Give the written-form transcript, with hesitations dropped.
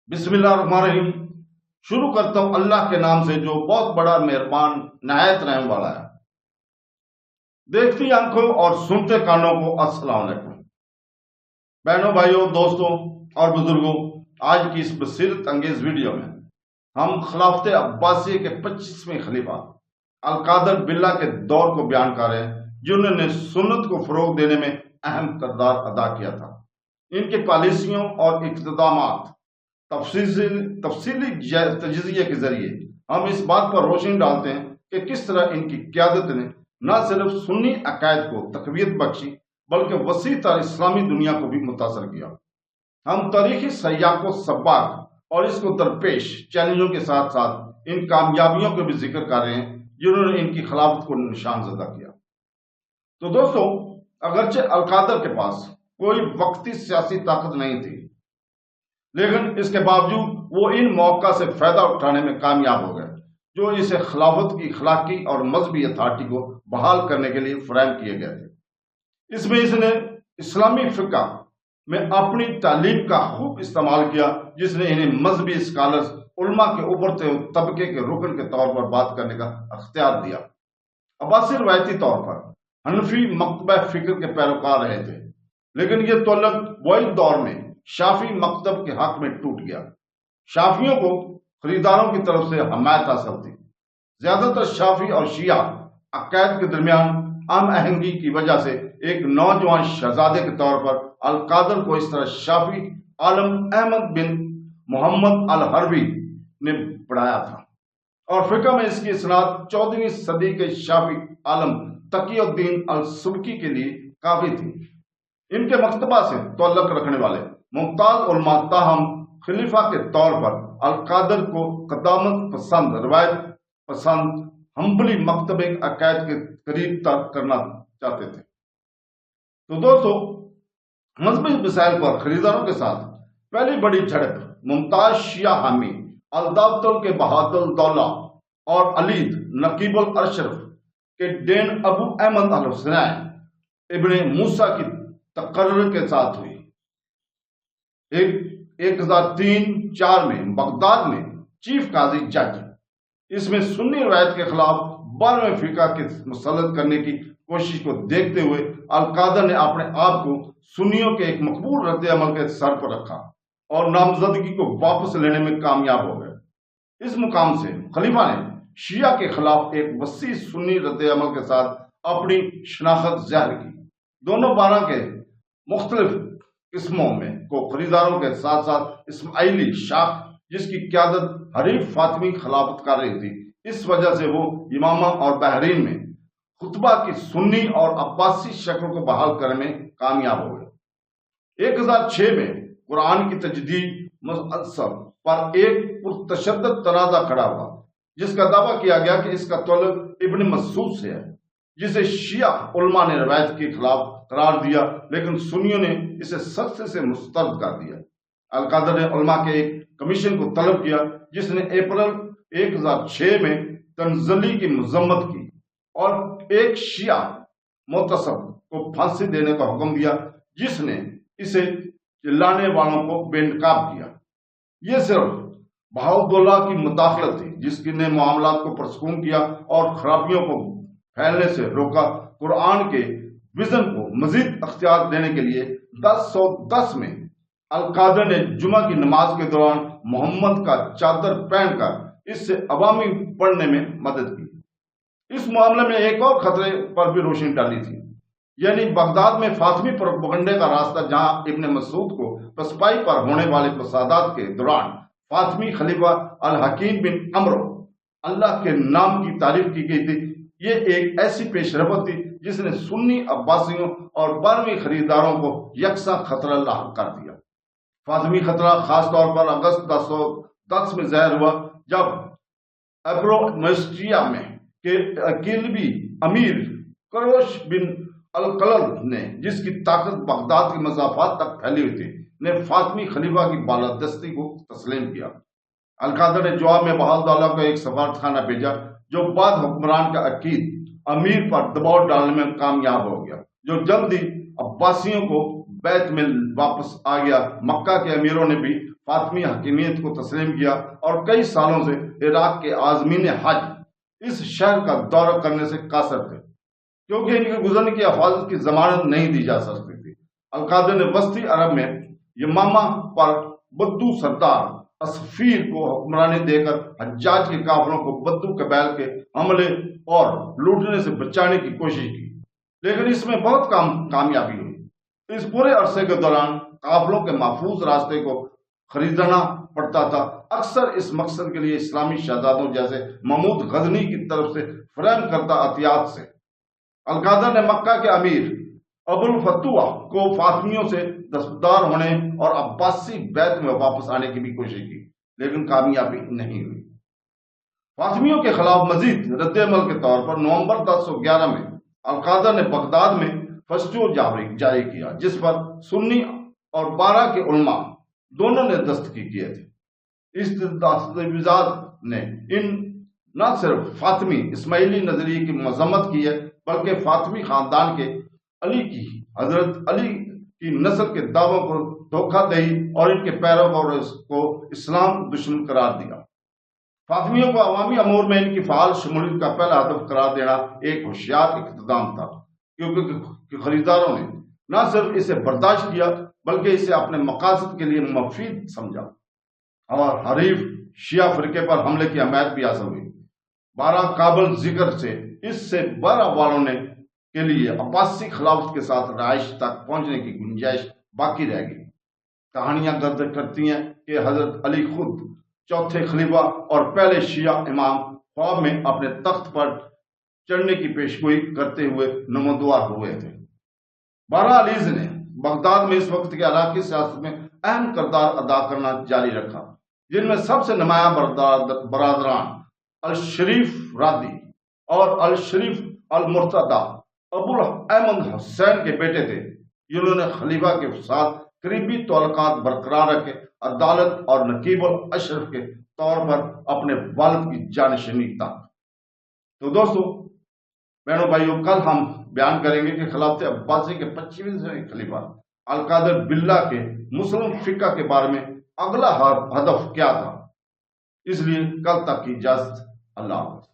बिस्मिल्लाहिर्रहमानिर्रहीम। शुरू करता हूं अल्लाह के नाम से जो बहुत बड़ा मेहरबान नहायत रहम वाला है। देखती आंखों और सुनते कानों को अस्सलाम वालेकुम। बहनों, भाइयों, दोस्तों और बुजुर्गों, आज की इस बसीरत अंगेज वीडियो में हम खिलाफत अब्बासी के 25वें खलीफा अल-कादर बिल्ला के दौर को बयान कर रहे हैं, जिन्होंने सुन्नत को फरोग देने में अहम किरदार अदा किया था। इनकी पॉलिसियों और इक़्तिदामात तफसीली तजज़िये के जरिए हम इस बात पर रोशनी डालते हैं कि किस तरह इनकी क़यादत ने न सिर्फ सुन्नी अकायद को तक़वियत बख्शी बल्कि वसी तर इस्लामी दुनिया को भी मुतासर किया। हम तारीखी सयाको सब्बाक और इसको दरपेश चैलेंजों के साथ साथ इन कामयाबियों को भी जिक्र कर रहे हैं जिन्होंने इनकी खिलाफत को निशान ज़दा किया। तो दोस्तों, अगरचे अल-कादर के पास कोई वक्ती सियासी ताकत नहीं थी, लेकिन इसके बावजूद वो इन मौका से फायदा उठाने में कामयाब हो गए जो इसे खिलाफत की अखलाकी और मजहबी अथॉरिटी को बहाल करने के लिए फराहम किए गए थे। इसमें इसने इस्लामी फिक़्ह में अपनी तालीम का खूब इस्तेमाल किया, जिसने इन्हें मजहबी स्कॉलर्स उलमा के उभरते हुए तबके के रुकन के तौर पर बात करने का अख्तियार दिया। अब्बासी रवायती तौर पर हनफी मकतबा फिक्र के पैरोकार रहे थे, लेकिन ये तल्लुक वही दौर में शाफी मकतब के हक में टूट गया। शाफियों को खरीदारों की तरफ से हमायत हासिल थी। ज्यादातर शाफी और शिया अकायद के दरमियान आम आहंगी की वजह से एक नौजवान शहजादे के तौर पर अल-कादर को इस तरह शाफी आलम अहमद बिन मोहम्मद अल हरबी ने पढ़ाया था, और फिक़्ह में इसकी इसनाद 14वीं सदी के शाफी आलम तकीउद्दीन अल सुबकी के लिए काफी थी। इनके मकतबा से तल्लुक रखने वाले मुमताज उलमा ताहम खलीफा के तौर पर अल-कादर को कदामत पसंद, रवायत पसंद, हम्बली मकतब अकायद के करीब तक करना चाहते थे। तो दोस्तों, मजहबी मिसाइल पर खरीदारों के साथ पहली बड़ी झड़प मुमताज शिया हामी अल-दावतुल के बहादुर दौला और अलीद नकीबुल अशरफ के डेन अबू अहमद अल हुसैन इब्ने मूसा की तकर्रुर के साथ हुई। 1003-4 में बगदाद में चीफ काजी जज इसमें सुन्नी रवायत के खिलाफ 12वें फिक़्ह के मुसल्लत करने की कोशिश को देखते हुए अल-कादर ने अपने आप को सुन्नियों के एक मकबूल रद्द अमल के सर पर रखा और नामजदगी को वापस लेने में कामयाब हो गए। इस मुकाम से खलीफा ने शिया के खिलाफ एक वसी सुन्नी रद्द अमल के साथ अपनी शनाख्त ज़ाहिर की। दोनों बारह के मुख्तलिफ किस्मों में को खरीदारों के साथ साथ इस्माइली शाख, जिसकी क़यादत हरीफ फातिमी खिलाफत कर रही थी, इस वजह से वो इमामा और बहरीन में खुतबा की सुन्नी और अब्बासी शक्ल को बहाल करने में कामयाब हो गए। 1006 में कुरान की तजदीद मुअस्सर पर एक पुरतशद्दद तनाज़ा खड़ा हुआ, जिसका दावा किया गया कि इसका तल्लुक इब्न मसूद से है, जिसे शिया उलमा ने रवायत के खिलाफ करार दिया, लेकिन सुन्नियों ने इसे सख्ती से मुस्तरद कर दिया। अल-कादर ने उलमा के एक कमीशन को तलब किया, जिसने अप्रैल 1006 में तंजली की मजम्मत की और एक शिया मुतसब को फांसी देने का हुक्म दिया, जिसने इसे चिल्लाने वालों को बेनकाब किया। यह सिर्फ बहाउद्दौला की मुदाखलत थी, जिसकी ने मामलात को परसकून किया और खराबियों को फैलने से रोका। कुरान के विजन को मजीद अख्तियार देने के लिए 1010 में अल-कादर ने जुमा की नमाज के दौरान मोहम्मद का चादर पहनकर इससे अवामी पढ़ने में मदद की। इस मामले में एक और खतरे पर भी रोशनी डाली थी, यानी बगदाद में फातिमी प्रोपेगेंडे का रास्ता, जहां इब्ने मसूद को पसपाई पर होने वाले फसादात के दौरान फातिमी खलीफा अल हकीम बिन अमरो अल्लाह के नाम की तारीफ की गई थी। ये एक ऐसी पेशरफ्त थी जिसने सुन्नी अब्बासियों और बारहवीं खरीदारों को यकसा खतरा लाहक कर दिया। फातिमी खतरा खास तौर पर अगस्त 1010 में ज़ाहिर हुआ, जब एप्रोमेस्ट्रिया में के अकीलबी अमीर करोश बिन अल-कलद ने, जिसकी ताकत बगदाद की मसाफात तक फैली हुई थी, ने फातिमी खलीफा की बालादस्ती को तस्लीम किया। अल-कादर ने जवाब में बहाउद्दौला को एक सफारतखाना भेजा, जो बाद हुक्मरान का अकीद अमीर पर दबाव डालने में कामयाब हो गया, जो जल्द ही अब्बासियों को بیت میں واپس آ گیا۔ مکہ کے امیروں نے بھی فاطمی حکیمیت کو تسلیم کیا اور کئی سالوں سے عراق کے عازمین حج اس شہر کا دورہ کرنے سے قاصر تھے، کیونکہ ان کے گزرنے کی حفاظت کی ضمانت نہیں دی جا سکتی تھی۔ القادر نے وسطی عرب میں یمامہ پر بدو سردار اسفیر کو حکمرانی دے کر حجاج کے قافلوں کو بدو قبائل کے حملے اور لوٹنے سے بچانے کی کوشش کی، لیکن اس میں بہت کامیابی ہوئی۔ اس پورے عرصے کے دوران قافلوں کے محفوظ راستے کو خریدنا پڑتا تھا، اکثر اس مقصد کے لیے اسلامی شہزادوں جیسے محمود غزنی کی طرف سے فراہم کردہ عطیات سے۔ القادر نے مکہ کے امیر ابو الفتوح کو فاطمیوں سے دستبردار ہونے اور عباسی بیت میں واپس آنے کی بھی کوشش کی، لیکن کامیابی نہیں ہوئی۔ فاطمیوں کے خلاف مزید رد عمل کے طور پر نومبر 1011 میں القادر نے بغداد میں فسٹو جاری کیا، جس پر سنی اور بارہ کے علماء دونوں نے دستخط کیے تھے۔ اس تجویزات نے نہ صرف فاطمی اسماعیلی نظریے کی مذمت کی ہے، بلکہ فاطمی خاندان کے حضرت علی کی نسل کے دعووں کو دھوکہ دہی اور ان کے پیروکاروں کو اسلام دشمن قرار دیا۔ فاطمیوں کو عوامی امور میں ان کی فعال شمولیت کا پہلا ہدف قرار دینا ایک ہوشیار اقتدام تھا، کیونکہ خریداروں نے نہ صرف اسے برداشت کیا بلکہ اسے اپنے مقاصد کے لیے مفید سمجھا اور حریف شیعہ فرقے پر حملے کی حمایت بھی حاصل ہوئی۔ 12 قابل ذکر سے اس سے 12 والوں نے کے لیے عباسی خلافت کے ساتھ رہائش تک پہنچنے کی گنجائش باقی رہ گئی۔ کہانیاں گرد کرتی ہیں کہ حضرت علی خود چوتھے خلیفہ اور پہلے شیعہ امام خواب میں اپنے تخت پر چڑھنے کی پیشگوئی کرتے ہوئے نمودار ہوئے تھے۔ 12 علیز نے بغداد میں اس وقت کے عراقی سیاست میں اہم کردار ادا کرنا جاری رکھا، جن میں سب سے نمایاں برادران الشریف رادی اور الشریف المرتضی ابو احمد حسین کے بیٹے تھے، جنہوں نے خلیفہ کے ساتھ قریبی تعلقات برقرار رکھے، عدالت اور نقیب الاشرف کے طور پر اپنے والد کی جانشینی تھا۔ تو دوستو، بہنوں بھائیوں، کل ہم بیان کریں گے کہ خلافت عباسی کے 25ویں خلیفہ القادر باللہ کے مسلم فقہ کے بارے میں اگلا ہدف کیا تھا۔ اس لیے کل تک کی اجازت، اللہ حافظ۔